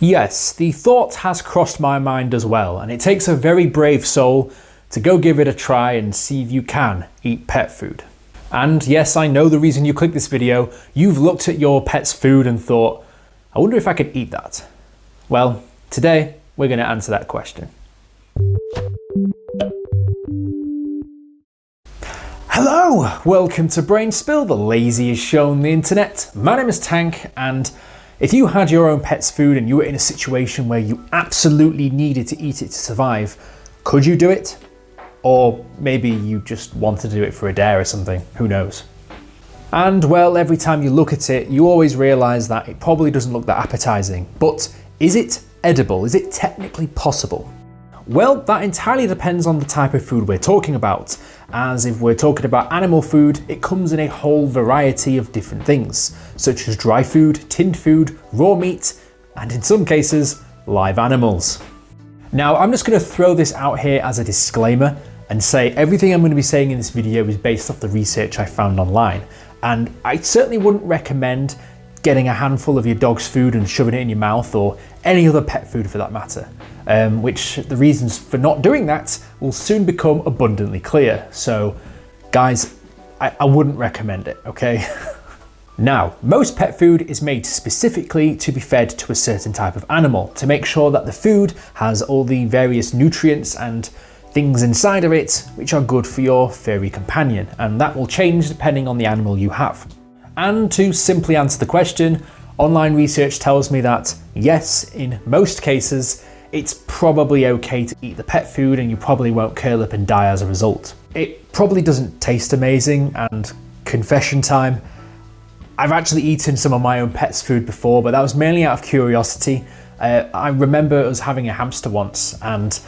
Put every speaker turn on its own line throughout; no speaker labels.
Yes, the thought has crossed my mind as well, and it takes a very brave soul to go give it a try and see if you can eat pet food. And yes, I know the reason you clicked this video. You've looked at your pet's food and thought, I wonder if I could eat that. Well, today we're going to answer that question. Hello, welcome to Brain Spill, the laziest show on the internet. My name is Tank, and if you had your own pet's food and you were in a situation where you absolutely needed to eat it to survive, could you do it? Or maybe you just wanted to do it for a dare or something, who knows? And well, every time you look at it, you always realise that it probably doesn't look that appetizing. But is it edible? Is it technically possible? Well, that entirely depends on the type of food we're talking about, as if we're talking about animal food, it comes in a whole variety of different things, such as dry food, tinned food, raw meat, and in some cases, live animals. Now, I'm just going to throw this out here as a disclaimer and say everything I'm going to be saying in this video is based off the research I found online, and I certainly wouldn't recommend getting a handful of your dog's food and shoving it in your mouth, or any other pet food for that matter. Which the reasons for not doing that will soon become abundantly clear. So guys, I wouldn't recommend it, okay? Now, most pet food is made specifically to be fed to a certain type of animal, to make sure that the food has all the various nutrients and things inside of it which are good for your furry companion, and that will change depending on the animal you have. And to simply answer the question, online research tells me that yes, in most cases, it's probably okay to eat the pet food and you probably won't curl up and die as a result. It probably doesn't taste amazing, and confession time, I've actually eaten some of my own pet's food before, but that was mainly out of curiosity. I remember us having a hamster once, and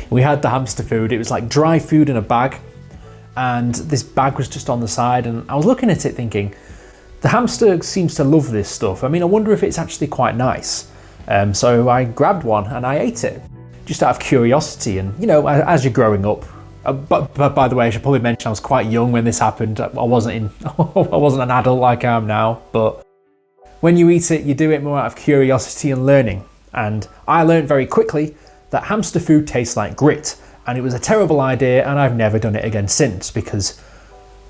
we had the hamster food. It was like dry food in a bag, and this bag was just on the side, and I was looking at it thinking, the hamster seems to love this stuff. I mean, I wonder if it's actually quite nice. So I grabbed one and I ate it, just out of curiosity. And you know, as you're growing up, but by the way, I should probably mention I was quite young when this happened. I wasn't an adult like I am now, but when you eat it, you do it more out of curiosity and learning. And I learned very quickly that hamster food tastes like grit, and it was a terrible idea, and I've never done it again since, because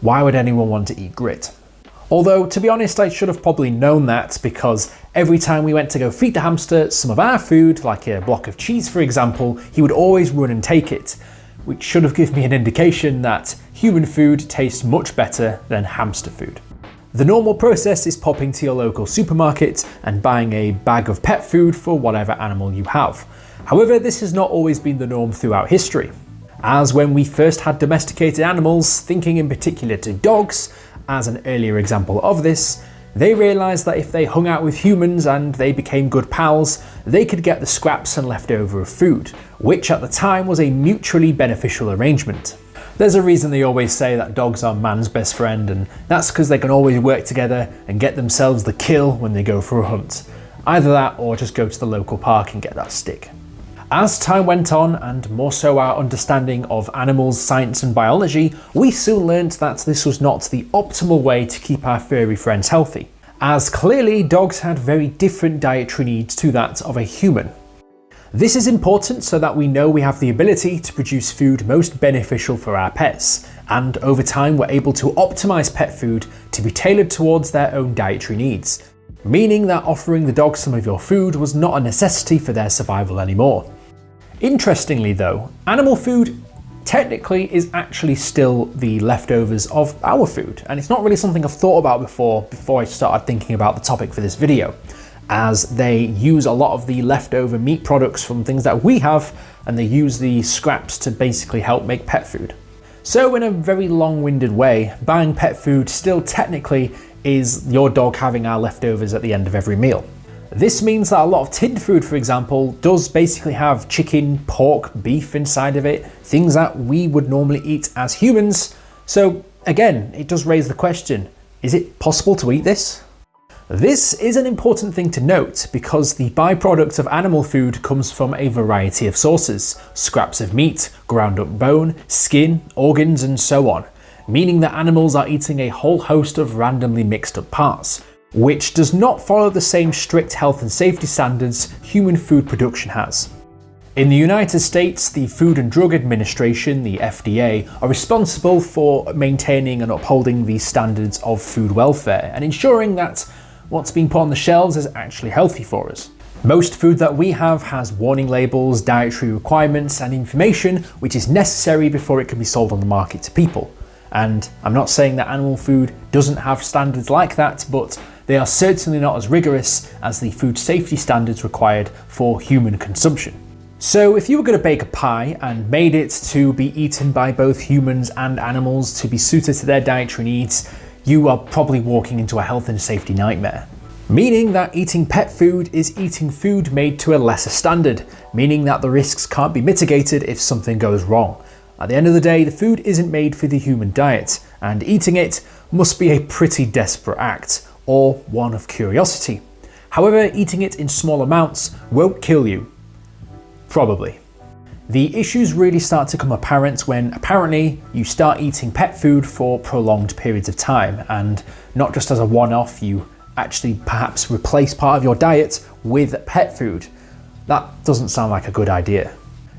why would anyone want to eat grit? Although, to be honest, I should have probably known that, because every time we went to go feed the hamster some of our food, like a block of cheese for example, he would always run and take it, which should have given me an indication that human food tastes much better than hamster food. The normal process is popping to your local supermarket and buying a bag of pet food for whatever animal you have. However, this has not always been the norm throughout history, as when we first had domesticated animals, thinking in particular to dogs, as an earlier example of this, they realised that if they hung out with humans and they became good pals, they could get the scraps and leftover of food, which at the time was a mutually beneficial arrangement. There's a reason they always say that dogs are man's best friend, and that's because they can always work together and get themselves the kill when they go for a hunt. Either that or just go to the local park and get that stick. As time went on, and more so our understanding of animals, science and biology, we soon learned that this was not the optimal way to keep our furry friends healthy, as clearly dogs had very different dietary needs to that of a human. This is important so that we know we have the ability to produce food most beneficial for our pets, and over time we're able to optimize pet food to be tailored towards their own dietary needs, meaning that offering the dog some of your food was not a necessity for their survival anymore. Interestingly though, animal food technically is actually still the leftovers of our food, and it's not really something I've thought about before I started thinking about the topic for this video, as they use a lot of the leftover meat products from things that we have, and they use the scraps to basically help make pet food. So in a very long-winded way, buying pet food still technically is your dog having our leftovers at the end of every meal. This means that a lot of tinned food, for example, does basically have chicken, pork, beef inside of it, things that we would normally eat as humans. So again, it does raise the question, is it possible to eat this? This is an important thing to note because the byproduct of animal food comes from a variety of sources, scraps of meat, ground up bone, skin, organs and so on, meaning that animals are eating a whole host of randomly mixed up parts. which does not follow the same strict health and safety standards human food production has. In the United States, the Food and Drug Administration, the FDA, are responsible for maintaining and upholding these standards of food welfare and ensuring that what's being put on the shelves is actually healthy for us. Most food that we have has warning labels, dietary requirements, and information which is necessary before it can be sold on the market to people. And I'm not saying that animal food doesn't have standards like that, but they are certainly not as rigorous as the food safety standards required for human consumption. So if you were going to bake a pie and made it to be eaten by both humans and animals to be suited to their dietary needs, you are probably walking into a health and safety nightmare. Meaning that eating pet food is eating food made to a lesser standard, meaning that the risks can't be mitigated if something goes wrong. At the end of the day, the food isn't made for the human diet, and eating it must be a pretty desperate act, or one of curiosity. However, eating it in small amounts won't kill you. Probably. The issues really start to come apparent when apparently you start eating pet food for prolonged periods of time, and not just as a one-off, you actually perhaps replace part of your diet with pet food. That doesn't sound like a good idea.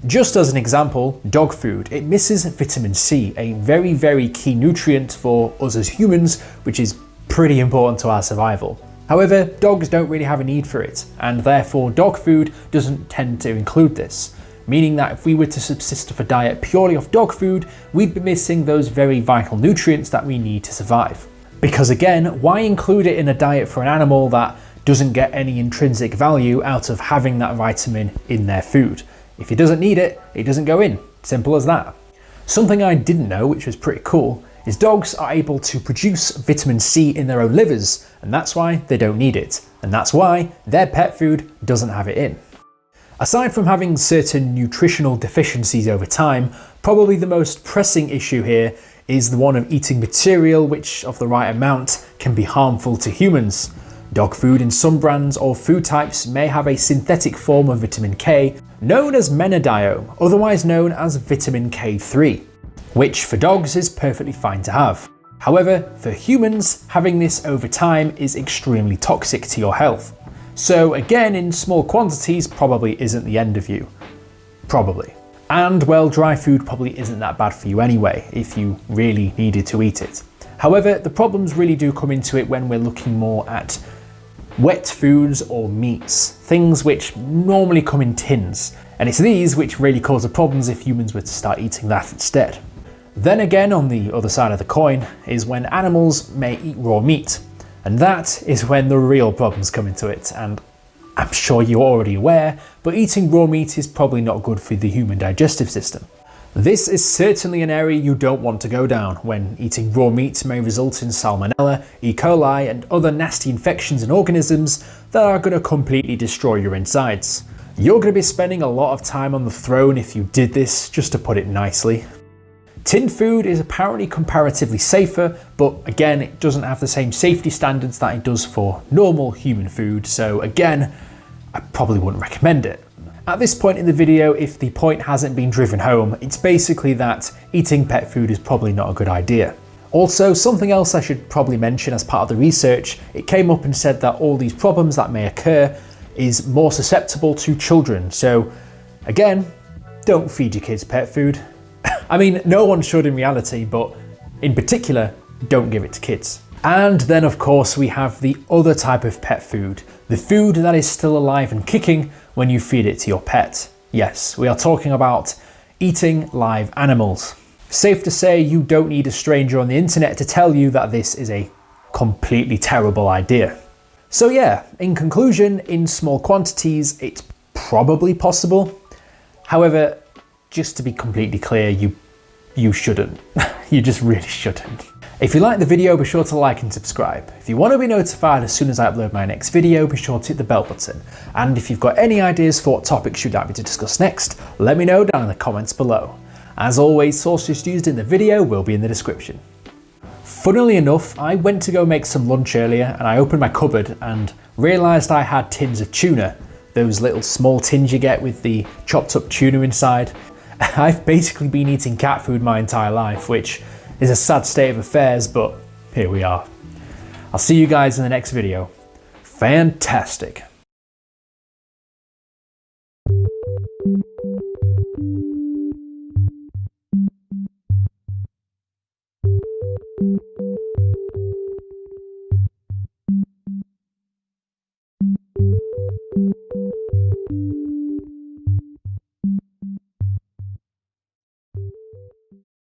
Just as an example, dog food, it misses vitamin C, a very, very key nutrient for us as humans, which is pretty important to our survival. However, dogs don't really have a need for it, and therefore dog food doesn't tend to include this, meaning that if we were to subsist off a diet purely off dog food, we'd be missing those very vital nutrients that we need to survive. Because again, why include it in a diet for an animal that doesn't get any intrinsic value out of having that vitamin in their food? If it doesn't need it, it doesn't go in. Simple as that. Something I didn't know, which was pretty cool, is dogs are able to produce vitamin C in their own livers, and that's why they don't need it, and that's why their pet food doesn't have it in. Aside from having certain nutritional deficiencies over time, probably the most pressing issue here is the one of eating material which, of the right amount, can be harmful to humans. Dog food in some brands or food types may have a synthetic form of vitamin K known as Menadeo, otherwise known as vitamin K3. Which for dogs is perfectly fine to have. However, for humans, having this over time is extremely toxic to your health. So again, in small quantities probably isn't the end of you. Probably. And well, dry food probably isn't that bad for you anyway, if you really needed to eat it. However, the problems really do come into it when we're looking more at wet foods or meats, things which normally come in tins. And it's these which really cause the problems if humans were to start eating that instead. Then again, on the other side of the coin is when animals may eat raw meat, and that is when the real problems come into it, and I'm sure you're already aware, but eating raw meat is probably not good for the human digestive system. This is certainly an area you don't want to go down, when eating raw meat may result in Salmonella, E. coli, and other nasty infections and organisms that are going to completely destroy your insides. You're going to be spending a lot of time on the throne if you did this, just to put it nicely. Tin food is apparently comparatively safer, but again, it doesn't have the same safety standards that it does for normal human food, so again, I probably wouldn't recommend it. At this point in the video, if the point hasn't been driven home, it's basically that eating pet food is probably not a good idea. Also, something else I should probably mention as part of the research, it came up and said that all these problems that may occur is more susceptible to children, so again, don't feed your kids pet food. I mean, no one should in reality, but in particular, don't give it to kids. And then of course we have the other type of pet food, the food that is still alive and kicking when you feed it to your pet. Yes, we are talking about eating live animals. Safe to say you don't need a stranger on the internet to tell you that this is a completely terrible idea. So yeah, in conclusion, in small quantities, it's probably possible. However, just to be completely clear, you shouldn't. You just really shouldn't. If you like the video, be sure to like and subscribe. If you want to be notified as soon as I upload my next video, be sure to hit the bell button. And if you've got any ideas for what topics you'd like me to discuss next, let me know down in the comments below. As always, sources used in the video will be in the description. Funnily enough, I went to go make some lunch earlier and I opened my cupboard and realised I had tins of tuna. Those little small tins you get with the chopped up tuna inside. I've basically been eating cat food my entire life, which is a sad state of affairs, but here we are. I'll see you guys in the next video. Fantastic.